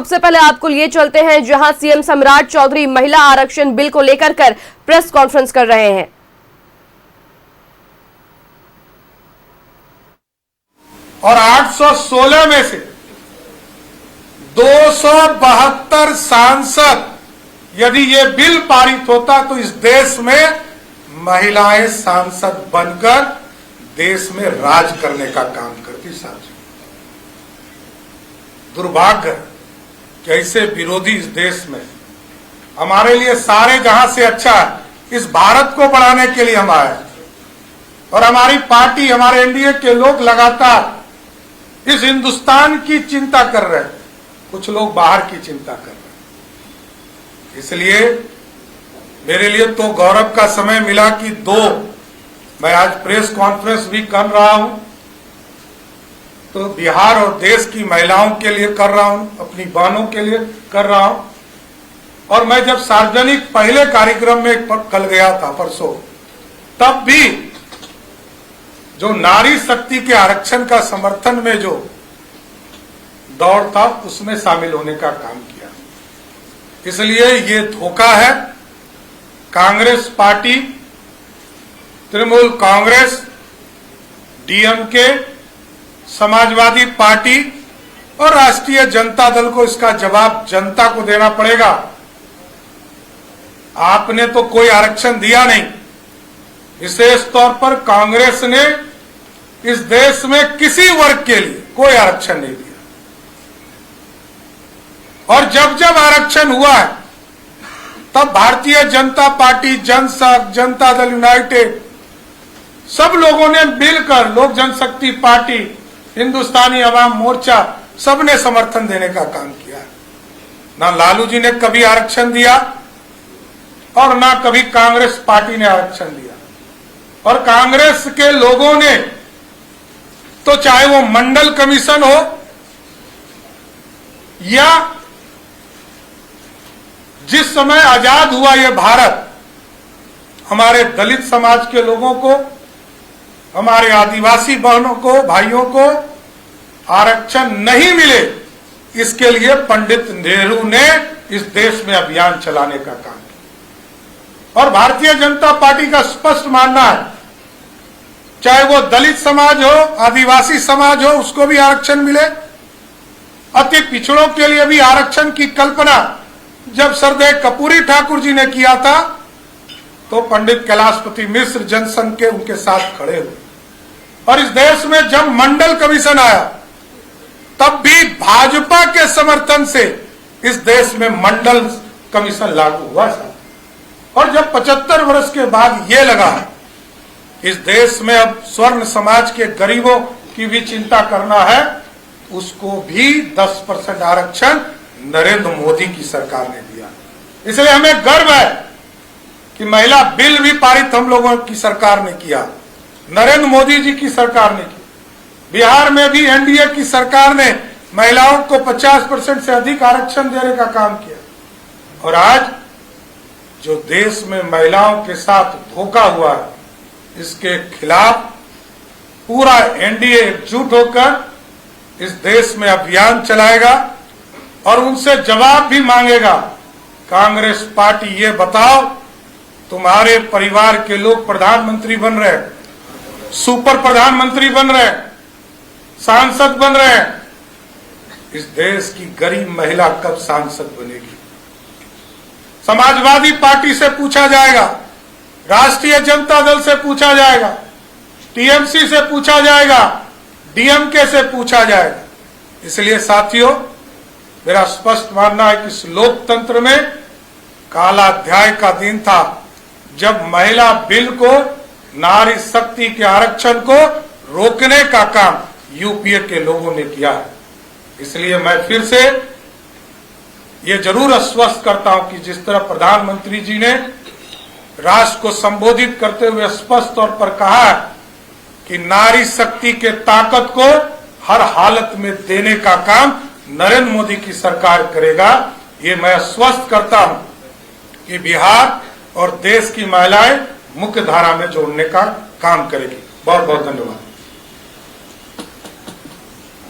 सबसे पहले आपको लिए चलते हैं जहां सीएम सम्राट चौधरी महिला आरक्षण बिल को लेकर प्रेस कॉन्फ्रेंस कर रहे हैं। और 816 में से 272 सांसद, यदि ये बिल पारित होता तो इस देश में महिलाएं सांसद बनकर देश में राज करने का काम करती। साथियों, दुर्भाग्य कि ऐसे विरोधी इस देश में, हमारे लिए सारे जहां से अच्छा है इस भारत को बढ़ाने के लिए हम आए, और हमारी पार्टी, हमारे एनडीए के लोग लगातार इस हिंदुस्तान की चिंता कर रहे हैं, कुछ लोग बाहर की चिंता कर रहे हैं। इसलिए मेरे लिए तो गौरव का समय मिला कि मैं आज प्रेस कॉन्फ्रेंस भी कर रहा हूं, तो बिहार और देश की महिलाओं के लिए कर रहा हूं, अपनी बहनों के लिए कर रहा हूं। और मैं जब सार्वजनिक पहले कार्यक्रम में कल गया था परसों, तब भी जो नारी शक्ति के आरक्षण का समर्थन में जो दौड़ था उसमें शामिल होने का काम किया। इसलिए ये धोखा है। Congress party, Trinamool Congress, DMK, Samajwadi party और राष्ट्रीय जनता दल को इसका जवाब जनता को देना पड़ेगा। आपने तो कोई आरक्षण दिया नहीं। विशेष तौर पर कांग्रेस ने इस देश में किसी वर्ग के लिए कोई आरक्षण नहीं दिया, और जब जब आरक्षण हुआ है तब भारतीय जनता पार्टी, जनसंघ, जनता दल यूनाइटेड, सब लोगों ने मिलकर, लोक जनशक्ति पार्टी, हिंदुस्तानी अवाम मोर्चा, सबने समर्थन देने का काम किया। ना लालू जी ने कभी आरक्षण दिया और ना कभी कांग्रेस पार्टी ने आरक्षण दिया। और कांग्रेस के लोगों ने तो चाहे वो मंडल कमीशन हो या जिस समय आजाद हुआ ये भारत, हमारे दलित समाज के लोगों को, हमारे आदिवासी बहनों को, भाइयों को आरक्षण नहीं मिले, इसके लिए पंडित नेहरू ने इस देश में अभियान चलाने का काम किया। और भारतीय जनता पार्टी का स्पष्ट मानना है, चाहे वो दलित समाज हो, आदिवासी समाज हो, उसको भी आरक्षण मिले। अति पिछड़ों के लिए भी आरक्षण की कल्पना जब सरदेव कपूरी ठाकुर जी ने किया था तो पंडित कैलाशपति मिश्र जनसंघ के उनके साथ खड़े हुए। और इस देश में जब मंडल कमीशन आया तब भी भाजपा के समर्थन से इस देश में मंडल कमीशन लागू हुआ था। और जब 75 वर्ष के बाद ये लगा इस देश में अब स्वर्ण समाज के गरीबों की भी चिंता करना है, उसको भी 10% आरक्षण नरेंद्र मोदी की सरकार ने दिया। इसलिए हमें गर्व है कि महिला बिल भी पारित हम लोगों की सरकार ने किया, नरेंद्र मोदी जी की सरकार ने की। बिहार में भी एनडीए की सरकार ने महिलाओं को 50% से अधिक आरक्षण देने का काम किया। और आज जो देश में महिलाओं के साथ धोखा हुआ है, इसके खिलाफ पूरा एनडीए एकजुट होकर इस देश में अभियान चलाएगा और उनसे जवाब भी मांगेगा। कांग्रेस पार्टी, ये बताओ, तुम्हारे परिवार के लोग प्रधानमंत्री बन रहे हैं, सुपर प्रधानमंत्री बन रहे हैं, सांसद बन रहे हैं, इस देश की गरीब महिला कब सांसद बनेगी? समाजवादी पार्टी से पूछा जाएगा, राष्ट्रीय जनता दल से पूछा जाएगा, टीएमसी से पूछा जाएगा, डीएमके से पूछा जाएगा। इसलिए साथियों, मेरा स्पष्ट मानना है कि इस लोकतंत्र में काला अध्याय का दिन था जब महिला बिल को, नारी शक्ति के आरक्षण को रोकने का काम यूपीए के लोगों ने किया है। इसलिए मैं फिर से ये जरूर आश्वस्त करता हूं कि जिस तरह प्रधानमंत्री जी ने राष्ट्र को संबोधित करते हुए स्पष्ट तौर पर कहा है कि नारी शक्ति के ताकत को हर हालत में देने का काम नरेंद्र मोदी की सरकार करेगा, ये मैं आश्वस्त करता हूं कि बिहार और देश की महिलाएं मुख्य धारा में जोड़ने का काम करेगी। बहुत बहुत धन्यवाद।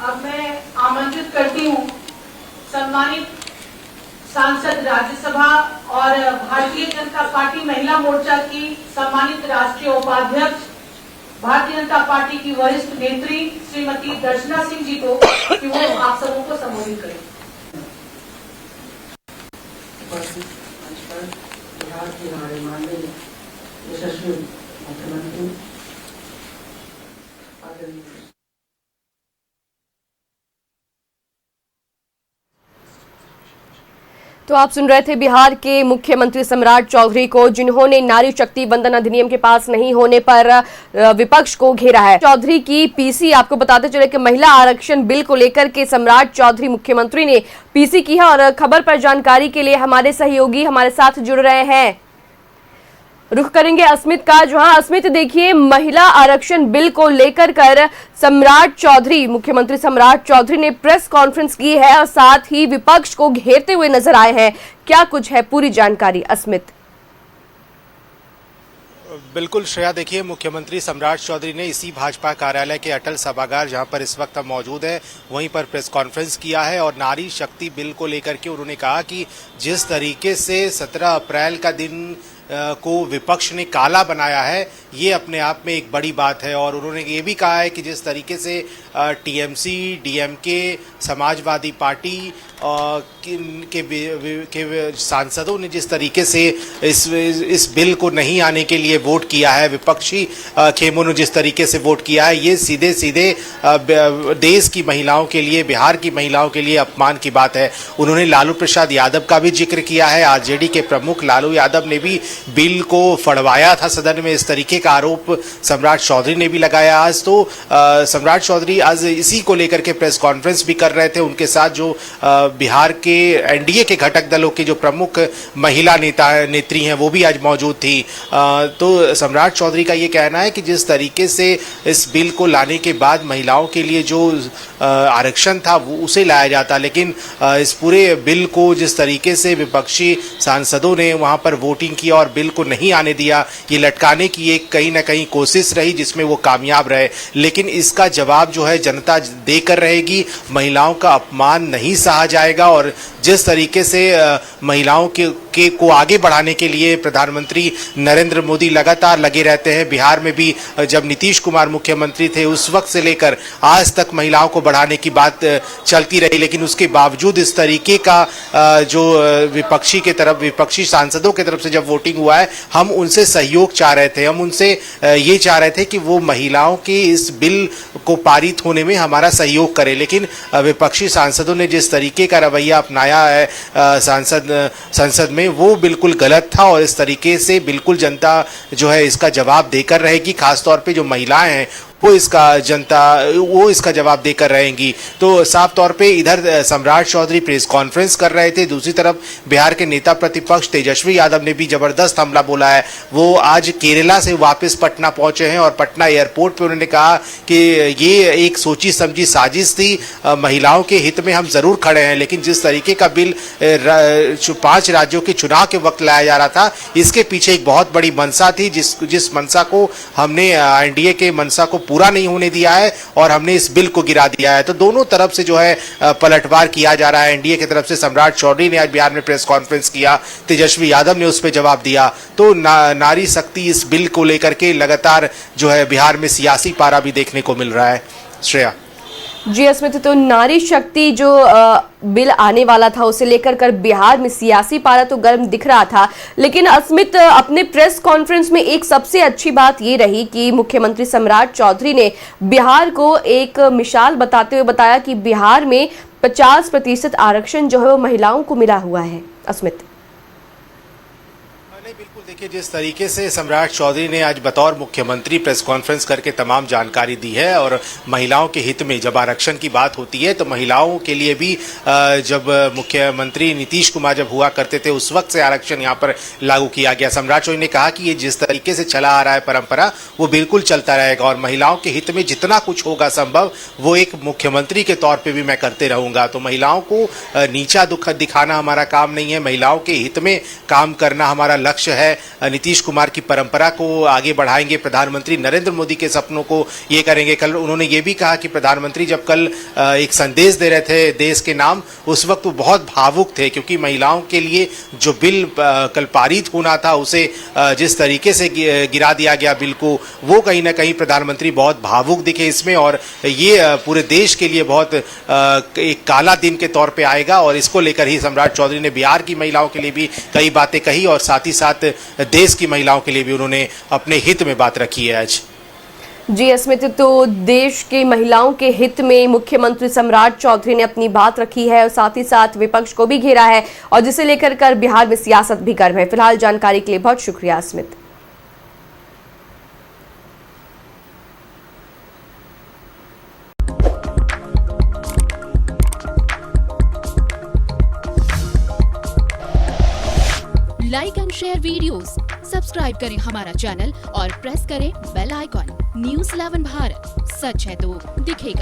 अब मैं आमंत्रित करती हूँ सम्मानित सांसद राज्यसभा और भारतीय जनता पार्टी महिला मोर्चा की सम्मानित राष्ट्रीय उपाध्यक्ष, भारतीय जनता पार्टी की वरिष्ठ नेत्री श्रीमती दर्शना सिंह जी को कि वो आप सबों को संबोधित करें। बिहार के हमारे माननीय यशस्वी मुख्यमंत्री तो आप सुन रहे थे बिहार के मुख्यमंत्री सम्राट चौधरी को, जिन्होंने नारी शक्ति वंदन अधिनियम के पास नहीं होने पर विपक्ष को घेरा है। चौधरी की पीसी, आपको बताते चले कि महिला आरक्षण बिल को लेकर के सम्राट चौधरी मुख्यमंत्री ने पीसी की है। और खबर पर जानकारी के लिए हमारे सहयोगी हमारे साथ जुड़ रहे हैं। रुख करेंगे अस्मित का, जहां अस्मित देखिए, महिला आरक्षण बिल को लेकर कर सम्राट चौधरी, मुख्यमंत्री सम्राट चौधरी ने प्रेस कॉन्फ्रेंस की है और साथ ही विपक्ष को घेरते हुए नजर आए हैं। क्या कुछ है पूरी जानकारी अस्मित? बिल्कुल श्रेया, देखिए, मुख्यमंत्री सम्राट चौधरी ने इसी भाजपा कार्यालय के अटल सभागार, जहां पर इस वक्त हम मौजूद हैं, वहीं पर प्रेस कॉन्फ्रेंस किया है और नारी शक्ति बिल को लेकर के उन्होंने कहा कि जिस तरीके से 17 अप्रैल का दिन को विपक्ष ने काला बनाया है, ये अपने आप में एक बड़ी बात है। और उन्होंने ये भी कहा है कि जिस तरीके से टीएमसी, डीएमके, समाजवादी पार्टी के सांसदों ने जिस तरीके से इस बिल को नहीं आने के लिए वोट किया है, विपक्षी खेमों ने जिस तरीके से वोट किया है, ये सीधे सीधे देश की महिलाओं के लिए, बिहार की महिलाओं के लिए अपमान की बात है। उन्होंने लालू प्रसाद यादव का भी जिक्र किया है। आरजेडी के प्रमुख लालू यादव ने भी बिल को फड़वाया था सदन में, इस तरीके का आरोप सम्राट चौधरी ने भी लगाया। आज तो सम्राट चौधरी आज इसी को लेकर के प्रेस कॉन्फ्रेंस भी कर रहे थे। उनके साथ जो बिहार के एनडीए के घटक दलों की जो प्रमुख महिला नेत्री हैं, वो भी आज मौजूद थी। तो सम्राट चौधरी का ये कहना है कि जिस तरीके से इस बिल को लाने के बाद महिलाओं के लिए जो आरक्षण था वो उसे लाया जाता, लेकिन इस पूरे बिल को जिस तरीके से विपक्षी सांसदों ने वहां पर वोटिंग किया और बिल को नहीं आने दिया, ये लटकाने की एक कहीं ना कहीं कोशिश रही जिसमें वो कामयाब रहे। लेकिन इसका जवाब जो है जनता देकर रहेगी। महिलाओं का अपमान नहीं सहा जाएगा और जिस तरीके से महिलाओं को आगे बढ़ाने के लिए प्रधानमंत्री नरेंद्र मोदी लगातार लगे रहते हैं। बिहार में भी जब नीतीश कुमार मुख्यमंत्री थे उस वक्त से लेकर आज तक महिलाओं को बढ़ाने की बात चलती रही, लेकिन उसके बावजूद इस तरीके का जो विपक्षी सांसदों की तरफ से जब वोटिंग हुआ है, हम उनसे सहयोग चाह रहे थे। हम उनसे ये चाह रहे थे कि वो महिलाओं के इस बिल को पारित होने में हमारा सहयोग करें, लेकिन विपक्षी सांसदों ने जिस तरीके का रवैया अपनाया है संसद में, वो बिल्कुल गलत था और इस तरीके से बिल्कुल जनता जो है इसका जवाब देकर रहेगी। खासतौर पे जो महिलाएं हैं वो इसका जवाब देकर रहेंगी। तो साफ तौर पे इधर सम्राट चौधरी प्रेस कॉन्फ्रेंस कर रहे थे, दूसरी तरफ बिहार के नेता प्रतिपक्ष तेजस्वी यादव ने भी जबरदस्त हमला बोला है। वो आज केरला से वापस पटना पहुंचे हैं और पटना एयरपोर्ट पे उन्होंने कहा कि ये एक सोची समझी साजिश थी, महिलाओं के हित में हम जरूर खड़े हैं, लेकिन जिस तरीके का बिल 5 राज्यों के चुनाव के वक्त लाया जा रहा था, इसके पीछे एक बहुत बड़ी मंशा थी, जिस मंशा को हमने एनडीए के मंशा को पूरा नहीं होने दिया है और हमने इस बिल को गिरा दिया है। तो दोनों तरफ से जो है पलटवार किया जा रहा है। एनडीए की तरफ से सम्राट चौधरी ने आज बिहार में प्रेस कॉन्फ्रेंस किया, तेजस्वी यादव ने उस पर जवाब दिया। तो नारी शक्ति इस बिल को लेकर के लगातार जो है बिहार में सियासी पारा भी देखने को मिल रहा है। श्रेया जी अस्मित, तो नारी शक्ति जो बिल आने वाला था उसे लेकर कर बिहार में सियासी पारा तो गर्म दिख रहा था, लेकिन अस्मित अपने प्रेस कॉन्फ्रेंस में एक सबसे अच्छी बात ये रही कि मुख्यमंत्री सम्राट चौधरी ने बिहार को एक मिसाल बताते हुए बताया कि बिहार में 50% आरक्षण जो है वो महिलाओं को मिला हुआ है। अस्मित बिल्कुल, देखिए, जिस तरीके से सम्राट चौधरी ने आज बतौर मुख्यमंत्री प्रेस कॉन्फ्रेंस करके तमाम जानकारी दी है और महिलाओं के हित में जब आरक्षण की बात होती है तो महिलाओं के लिए भी जब मुख्यमंत्री नीतीश कुमार जब हुआ करते थे उस वक्त से आरक्षण यहाँ पर लागू किया गया। सम्राट चौधरी ने कहा कि ये जिस तरीके से चला आ रहा है परंपरा, वो बिल्कुल चलता रहेगा और महिलाओं के हित में जितना कुछ होगा संभव वो एक मुख्यमंत्री के तौर पर भी मैं करते रहूंगा। तो महिलाओं को नीचा दिखाना हमारा काम नहीं है, महिलाओं के हित में काम करना हमारा लक्ष्य विपक्ष है नीतीश कुमार की परंपरा को आगे बढ़ाएंगे, प्रधानमंत्री नरेंद्र मोदी के सपनों को ये करेंगे। कल उन्होंने ये भी कहा कि प्रधानमंत्री जब कल एक संदेश दे रहे थे देश के नाम, उस वक्त वो बहुत भावुक थे, क्योंकि महिलाओं के लिए जो बिल कल पारित होना था उसे जिस तरीके से गिरा दिया गया बिल को, वो कहीं ना कहीं प्रधानमंत्री बहुत भावुक दिखे इसमें, और ये पूरे देश के लिए बहुत एक काला दिन के तौर पे आएगा। और इसको लेकर ही सम्राट चौधरी ने बिहार की महिलाओं के लिए भी कई बातें कही और साथ ही साथ देश की महिलाओं के लिए भी उन्होंने अपने हित में बात रखी है। आज जी अस्मित, तो देश की महिलाओं के हित में मुख्यमंत्री सम्राट चौधरी ने अपनी बात रखी है और साथ ही साथ विपक्ष को भी घेरा है, और जिसे लेकर कर बिहार में सियासत भी गर्म है। फिलहाल जानकारी के लिए बहुत शुक्रिया Asmit. Like and share videos, subscribe करें हमारा चैनल और प्रेस करें बेल आइकॉन। न्यूज़ 11 भारत, सच है तो दिखेगा।